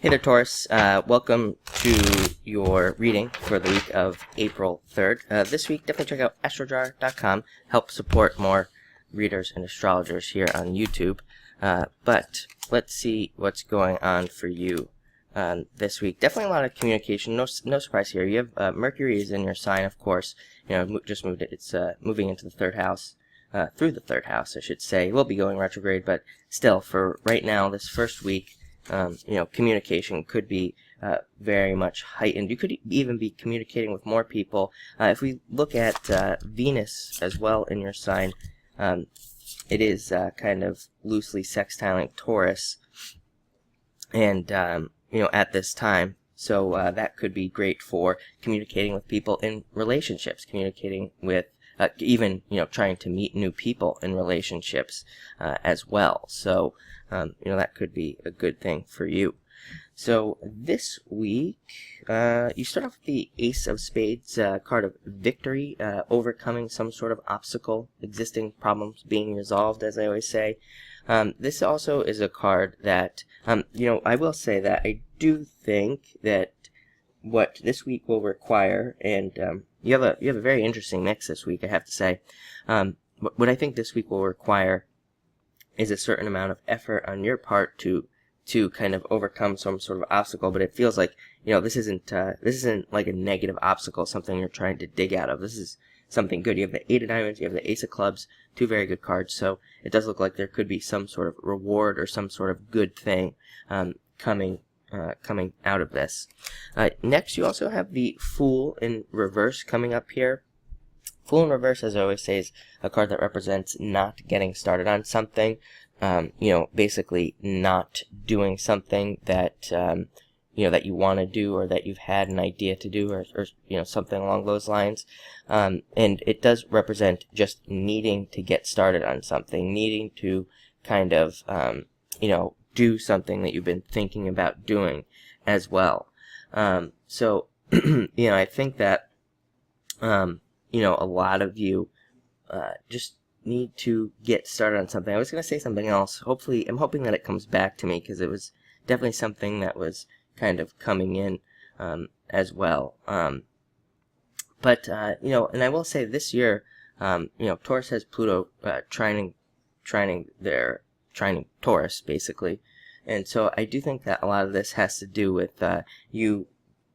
Hey there, Taurus. Welcome to your reading for the week of April 3rd. This week, definitely check out astrojar.com. Help support more readers and astrologers here on YouTube. But let's see what's going on for you this week. Definitely a lot of communication. No surprise here. You have Mercury is in your sign, of course. Just moved it. It's moving into the third house. Through the third house, I should say. It will be going retrograde, but still, for right now, this first week, communication could be very much heightened. You could even be communicating with more people. If we look at Venus as well in your sign, it is kind of loosely sextiling Taurus, and at this time. So that could be great for communicating with people in relationships, communicating with even trying to meet new people in relationships as well. So that could be a good thing for you. So this week, you start off with the Ace of Spades, card of victory, overcoming some sort of obstacle, existing problems being resolved, as I always say. This also is a card that, I will say that I do think that what this week will require, and you have a very interesting mix this week, I have to say. What I think this week will require is a certain amount of effort on your part to kind of overcome some sort of obstacle, but it feels like this isn't like a negative obstacle, something you're trying to dig out of. This is something good. You have the Eight of Diamonds, you have the Ace of Clubs, two very good cards, so it does look like there could be some sort of reward or some sort of good thing coming out of this. Next, you also have the Fool in reverse coming up here. Fool in reverse, as I always say, is a card that represents not getting started on something. Basically not doing something that that you want to do, or that you've had an idea to do, or something along those lines. And it does represent just needing to get started on something, needing to kind of do something that you've been thinking about doing as well. So I think that a lot of you just need to get started on something. I was going to say something else. I'm hoping that it comes back to me, because it was definitely something that was kind of coming in as well. But and I will say this year, Taurus has Pluto trining Taurus, basically. And so I do think that a lot of this has to do with you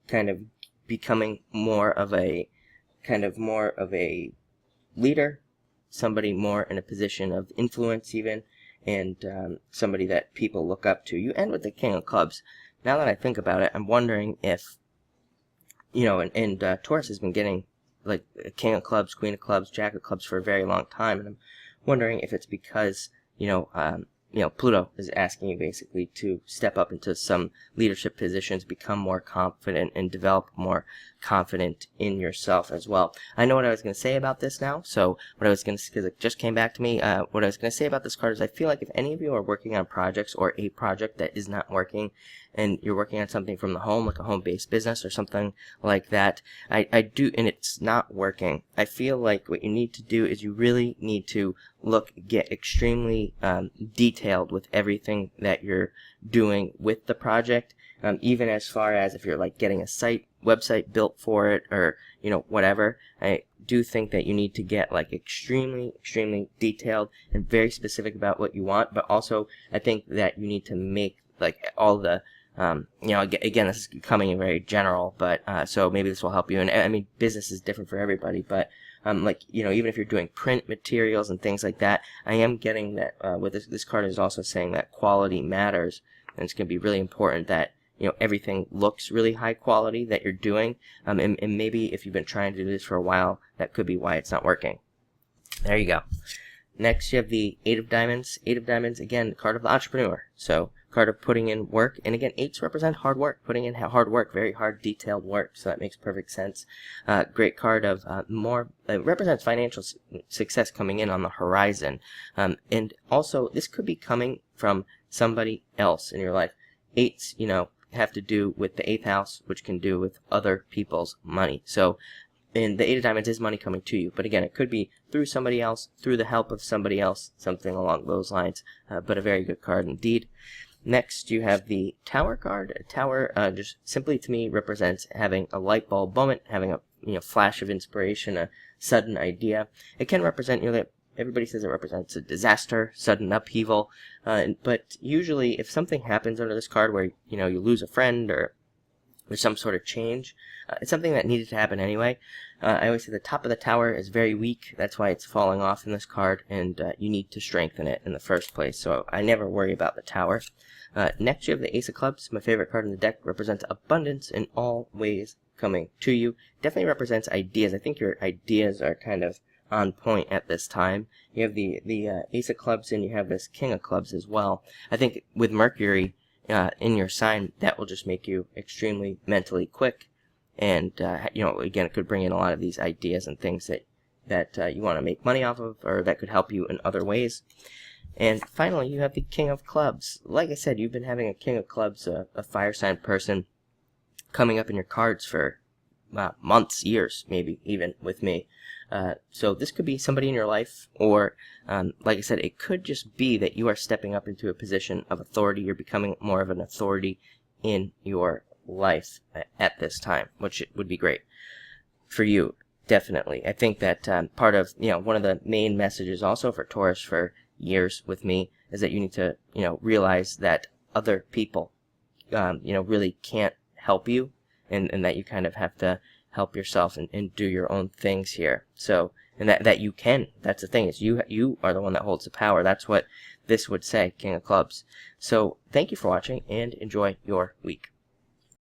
kind of becoming more of a leader, somebody more in a position of influence even, and somebody that people look up to. You end with the King of Clubs. Now that I think about it, I'm wondering if, and Taurus has been getting like King of Clubs, Queen of Clubs, Jack of Clubs for a very long time, and I'm wondering if it's because, Pluto is asking you basically to step up into some leadership positions, become more confident, and develop more confident in yourself as well. I know what I was going to say about this now, so because it just came back to me, what I was going to say about this card is I feel like if any of you are working on projects, or a project that is not working, and you're working on something from the home, like a home-based business or something like that, and it's not working, I feel like what you need to do is you really need to get extremely detailed with everything that you're doing with the project, even as far as if you're like getting a website built for it, or whatever. I do think that you need to get like extremely detailed and very specific about what you want, but also I think that you need to make like all the again, this is becoming very general, but so maybe this will help you. And I mean, business is different for everybody, but even if you're doing print materials and things like that, I am getting that with this card is also saying that quality matters, and it's going to be really important that everything looks really high quality that you're doing, and maybe if you've been trying to do this for a while, that could be why it's not working. There you go. Next, you have the Eight of Diamonds. Eight of Diamonds, again, card of the entrepreneur. So, card of putting in work. And again, eights represent hard work, putting in hard work, very hard, detailed work. So that makes perfect sense. Great card of it represents financial success coming in on the horizon. And also, this could be coming from somebody else in your life. Eights, have to do with the 8th house, which can do with other people's money. So, and the Eight of Diamonds is money coming to you. But again, it could be through somebody else, through the help of somebody else, something along those lines. But a very good card indeed. Next, you have the Tower card. A Tower just simply to me represents having a light bulb moment, having a flash of inspiration, a sudden idea. It can represent, everybody says it represents a disaster, sudden upheaval, but usually if something happens under this card where you lose a friend or there's some sort of change, it's something that needed to happen anyway. I always say the top of the tower is very weak. That's why it's falling off in this card, and you need to strengthen it in the first place. So I never worry about the tower. Next, you have the Ace of Clubs. My favorite card in the deck. Represents abundance in all ways coming to you. Definitely represents ideas. I think your ideas are kind of on point at this time. You have the Ace of Clubs, and you have this King of Clubs as well. I think with Mercury in your sign, that will just make you extremely mentally quick, and again, it could bring in a lot of these ideas and things that you want to make money off of, or that could help you in other ways. And finally, you have the King of Clubs. Like I said, you've been having a King of Clubs, a fire sign person, coming up in your cards for months, years, maybe even with me. So this could be somebody in your life, or like I said, it could just be that you are stepping up into a position of authority. You're becoming more of an authority in your life at this time, which would be great for you, definitely. I think that part of, one of the main messages also for Taurus for years with me is that you need to, realize that other people, really can't help you, and that you kind of have to help yourself and do your own things here. So, and that you can. That's the thing, is you are the one that holds the power. That's what this would say, King of Clubs. So thank you for watching, and enjoy your week.